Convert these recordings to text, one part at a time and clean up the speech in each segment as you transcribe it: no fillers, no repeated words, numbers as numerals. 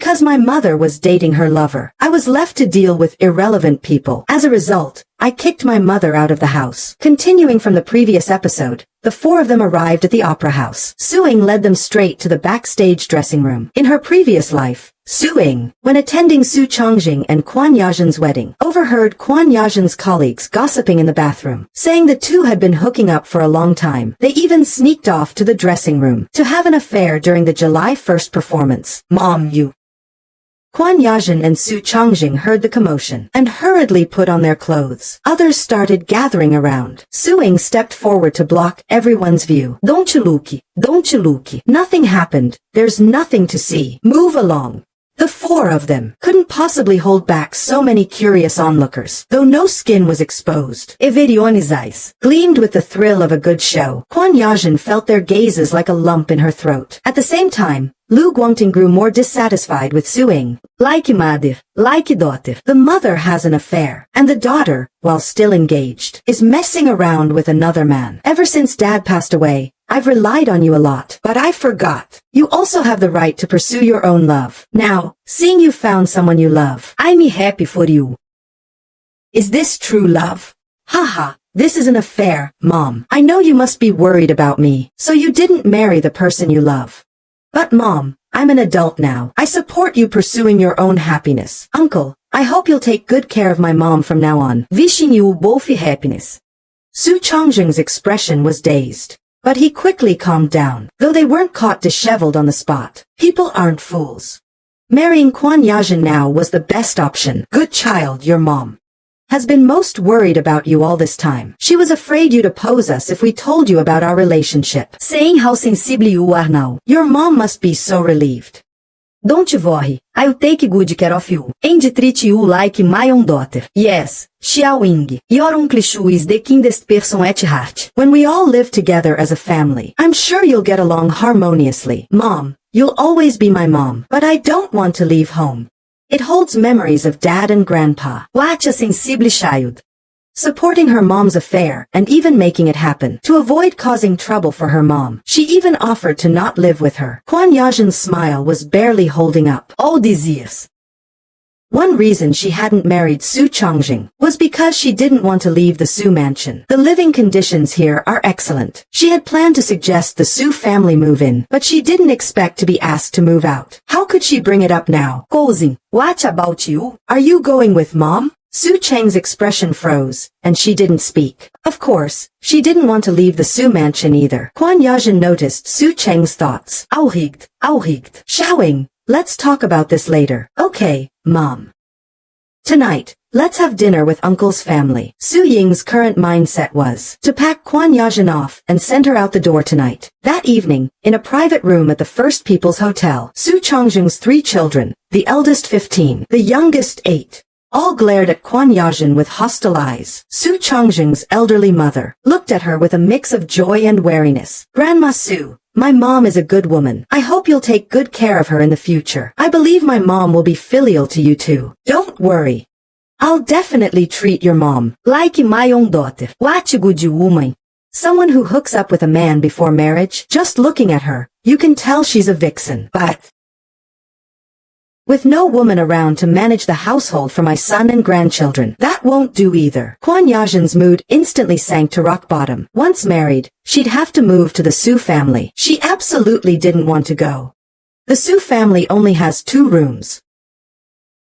because my mother was dating her lover. I was left to deal with irrelevant people. As a result, I kicked my mother out of the house. Continuing from the previous episode, the four of them arrived at the opera house. Su-Ying led them straight to the backstage dressing room. In her previous life, Su-Ying, when attending Su Changjing and Quan Yazhan's wedding, overheard Quan Yazhan's colleagues gossiping in the bathroom, saying the two had been hooking up for a long time. They even sneaked off to the dressing room to have an affair during the July 1st performance. Mom, you... Quan Yazhan and Su Changjing heard the commotion and hurriedly put on their clothes. Others started gathering around. Su-Ying stepped forward to block everyone's view. Don't you looky, don't you looky. Nothing happened. There's nothing to see. Move along. The four of them couldn't possibly hold back so many curious onlookers, though no skin was exposed. Evidion's eyes gleamed with the thrill of a good show. Quan Yazhan felt their gazes like a lump in her throat. At the same time, Lu Guangting grew more dissatisfied with Su-Ying. Like mother, like daughter. The mother has an affair, and the daughter, while still engaged, is messing around with another man. Ever since Dad passed away, I've relied on you a lot, but I forgot. You also have the right to pursue your own love. Now, seeing you found someone you love, I'm happy for you. Is this true love? Haha, this is an affair, Mom. I know you must be worried about me, so you didn't marry the person you love. But Mom, I'm an adult now. I support you pursuing your own happiness. Uncle, I hope you'll take good care of my mom from now on. Wishing you both happiness. Su Changjing's expression was dazed. But he quickly calmed down, though they weren't caught disheveled on the spot. People aren't fools. Marrying Quan Yazhan now was the best option. Good child, your mom has been most worried about you all this time. She was afraid you'd oppose us if we told you about our relationship. Saying how sensible you are now. Your mom must be so relieved. Don't worry, I'll take good care of you, and treat you like my own daughter. Yes, Xiaoying, your Uncle Shu is the kindest person at heart. When we all live together as a family, I'm sure you'll get along harmoniously. Mom, you'll always be my mom, but I don't want to leave home. It holds memories of Dad and Grandpa. What a sensible child. Supporting her mom's affair and even making it happen to avoid causing trouble for her mom. She even offered to not live with her. Quan Yazhan's smile was barely holding up. All these years. One reason she hadn't married Su Changjing was because she didn't want to leave the Su mansion. The living conditions here are excellent. She had planned to suggest the Su family move in, but she didn't expect to be asked to move out. How could she bring it up now? Gouzing, what about you? Are you going with Mom? Su Cheng's expression froze, and she didn't speak. Of course, she didn't want to leave the Su mansion either. Quan Yazhan noticed Su Cheng's thoughts. Auhigt. Xiaoying, let's talk about this later. Okay, Mom. Tonight, let's have dinner with Uncle's family. Su-Ying's current mindset was to pack Quan Yazhan off and send her out the door tonight. That evening, in a private room at the First People's Hotel, Su Changjing's 3 children, the eldest 15, the youngest 8, all glared at Quan Yazhan with hostile eyes. Su Changjing's elderly mother looked at her with a mix of joy and wariness. Grandma Su, my mom is a good woman. I hope you'll take good care of her in the future. I believe my mom will be filial to you too. Don't worry. I'll definitely treat your mom like my own daughter. What a good woman. Someone who hooks up with a man before marriage, just looking at her, you can tell she's a vixen. But with no woman around to manage the household for my son and grandchildren, that won't do either. Quan Yazhan's mood instantly sank to rock bottom. Once married, she'd have to move to the Su family. She absolutely didn't want to go. The Su family only has 2 rooms.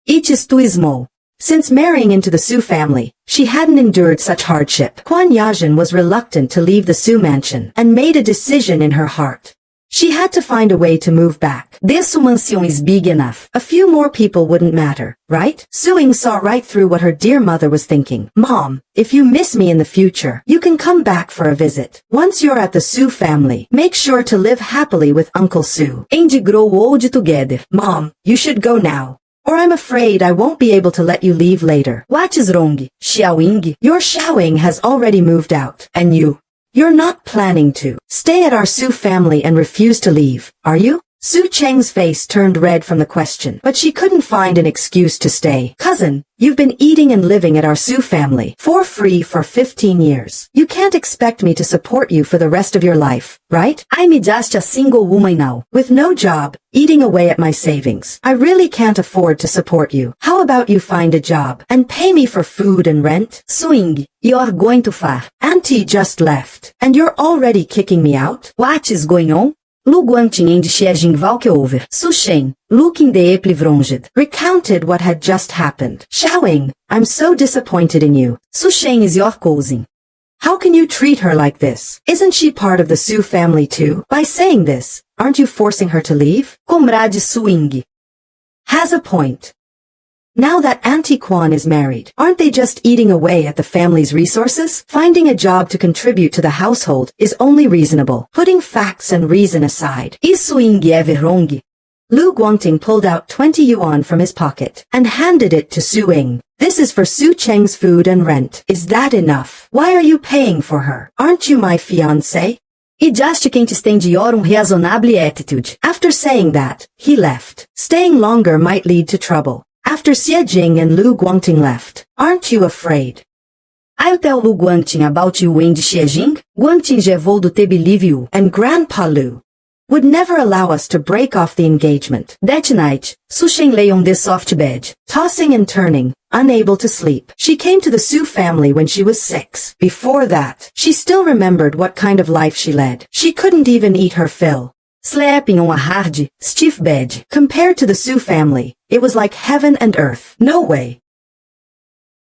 Each is too small. Since marrying into the Su family, she hadn't endured such hardship. Quan Yazhan was reluctant to leave the Su mansion and made a decision in her heart. She had to find a way to move back. This mansion is big enough. A few more people wouldn't matter, right? Su-Ying saw right through what her dear mother was thinking. Mom, if you miss me in the future, you can come back for a visit. Once you're at the Su family, make sure to live happily with Uncle Su and grow old together. Mom, you should go now, or I'm afraid I won't be able to let you leave later. What is wrong, Xiaoying? Your Xiaoying has already moved out, and you're not planning to stay at our Su family and refuse to leave, are you? Su Cheng's face turned red from the question, but she couldn't find an excuse to stay. Cousin, you've been eating and living at our Su family for free for 15 years. You can't expect me to support you for the rest of your life, right? I'm just a single woman now, with no job, eating away at my savings. I really can't afford to support you. How about you find a job and pay me for food and rent? Swing, you're going too far. Auntie just left, and you're already kicking me out? What is going on? Lu Guangqing and Xiejing Valke over. Su Shen, looking the eplivronjed, recounted what had just happened. Xiaoying, I'm so disappointed in you. Su Shen is your cousin. How can you treat her like this? Isn't she part of the Su family too? By saying this, aren't you forcing her to leave? Comrade Suing has a point. Now that Auntie Quan is married, aren't they just eating away at the family's resources? Finding a job to contribute to the household is only reasonable, putting facts and reason aside. Is Suing ever wrong? Lu Guangting pulled out 20 yuan from his pocket and handed it to Su Ying. This is for Su Cheng's food and rent. Is that enough? Why are you paying for her? Aren't you my fiancé? E just can't stand your unreasonable attitude. After saying that, he left. Staying longer might lead to trouble. After Xie Jing and Lu Guangting left, aren't you afraid? I'll tell Lu Guangting about you and Xie Jing. Guangting je veux te believe you. And Grandpa Lu would never allow us to break off the engagement. That night, Su Sheng lay on this soft bed, tossing and turning, unable to sleep. She came to the Su family when she was 6. Before that, she still remembered what kind of life she led. She couldn't even eat her fill. Sleeping on a hard, stiff bed. Compared to the Su family, it was like heaven and earth. No way.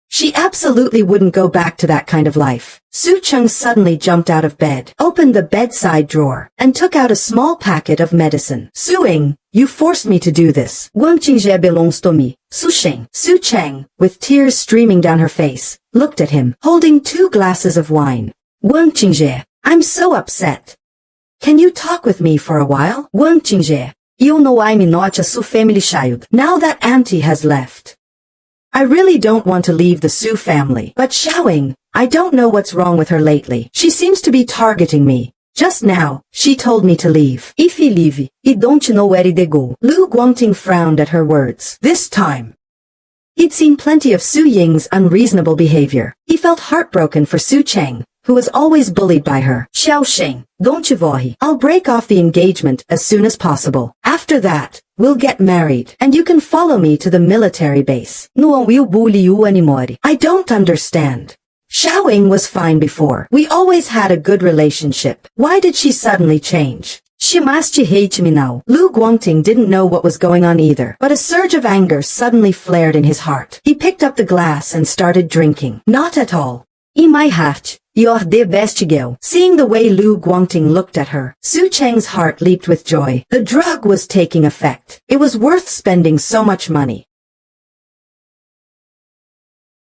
She absolutely wouldn't go back to that kind of life. Su Cheng suddenly jumped out of bed, opened the bedside drawer, and took out a small packet of medicine. Su Ying, you forced me to do this. Guangqing belongs to me. Su Sheng. Su Cheng, with tears streaming down her face, looked at him, holding 2 glasses of wine. Guangqing, I'm so upset. Can you talk with me for a while? Guangqing, you know I'm not a Su family child. Now that Auntie has left, I really don't want to leave the Su family. But Xiaoying, I don't know what's wrong with her lately. She seems to be targeting me. Just now, she told me to leave. If I leave, I don't know where they go. Lu Guangting frowned at her words. This time, he'd seen plenty of Su Ying's unreasonable behavior. He felt heartbroken for Su Cheng, who was always bullied by her. Xiao Sheng, don't you worry. I'll break off the engagement as soon as possible. After that, we'll get married, and you can follow me to the military base. No one will bully you anymore. I don't understand. Xiaoying was fine before. We always had a good relationship. Why did she suddenly change? She must hate me now. Lu Guangting didn't know what was going on either, but a surge of anger suddenly flared in his heart. He picked up the glass and started drinking. Not at all. In my heart, you're the best girl. Seeing the way Lu Guangting looked at her, Su Cheng's heart leaped with joy. The drug was taking effect. It was worth spending so much money.